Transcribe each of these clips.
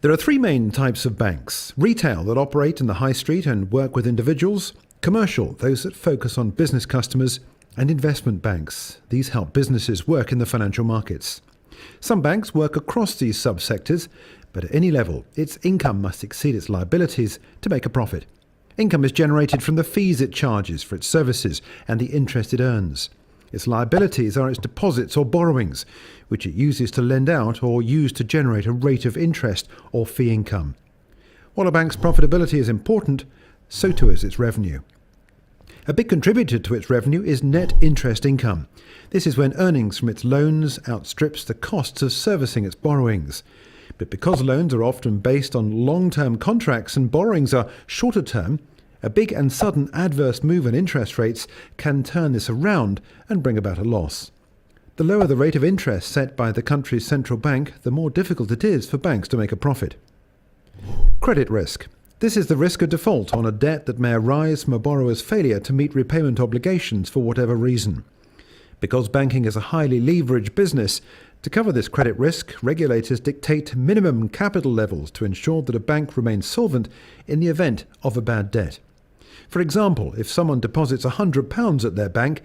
There are three main types of banks: retail, that operate in the high street and work with individuals; commercial, those that focus on business customers; and investment banks. These help businesses work in the financial markets. Some banks work across these subsectors, but at any level, its income must exceed its liabilities to make a profit. Income is generated from the fees it charges for its services and the interest it earns. Its liabilities are its deposits or borrowings, which it uses to lend out or use to generate a rate of interest or fee income. While a bank's profitability is important, so too is its revenue. A big contributor to its revenue is net interest income. This is when earnings from its loans outstrips the costs of servicing its borrowings. But because loans are often based on long-term contracts and borrowings are shorter term, a big and sudden adverse move in interest rates can turn this around and bring about a loss. The lower the rate of interest set by the country's central bank, the more difficult it is for banks to make a profit. Credit risk. This is the risk of default on a debt that may arise from a borrower's failure to meet repayment obligations for whatever reason. Because banking is a highly leveraged business, to cover this credit risk, regulators dictate minimum capital levels to ensure that a bank remains solvent in the event of a bad debt. For example, if someone deposits £100 at their bank,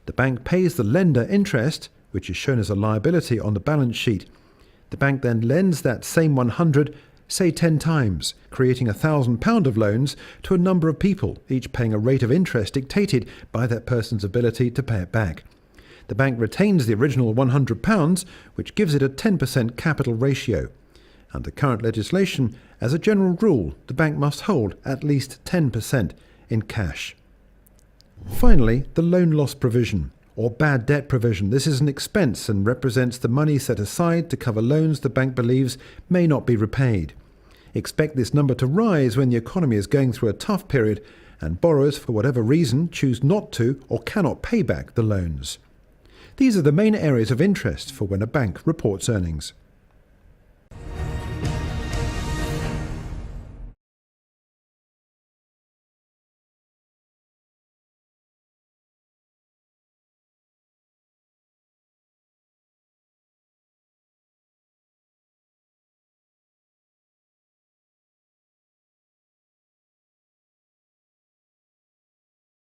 the bank pays the lender interest, which is shown as a liability on the balance sheet. The bank then lends that same 100, say 10 times, creating £1,000 of loans to a number of people, each paying a rate of interest dictated by that person's ability to pay it back. The bank retains the original £100, which gives it a 10% capital ratio. Under current legislation, as a general rule, the bank must hold at least 10% in cash. Finally, the loan loss provision, or bad debt provision. This is an expense and represents the money set aside to cover loans the bank believes may not be repaid. Expect this number to rise when the economy is going through a tough period and borrowers, for whatever reason, choose not to or cannot pay back the loans. These are the main areas of interest for when a bank reports earnings.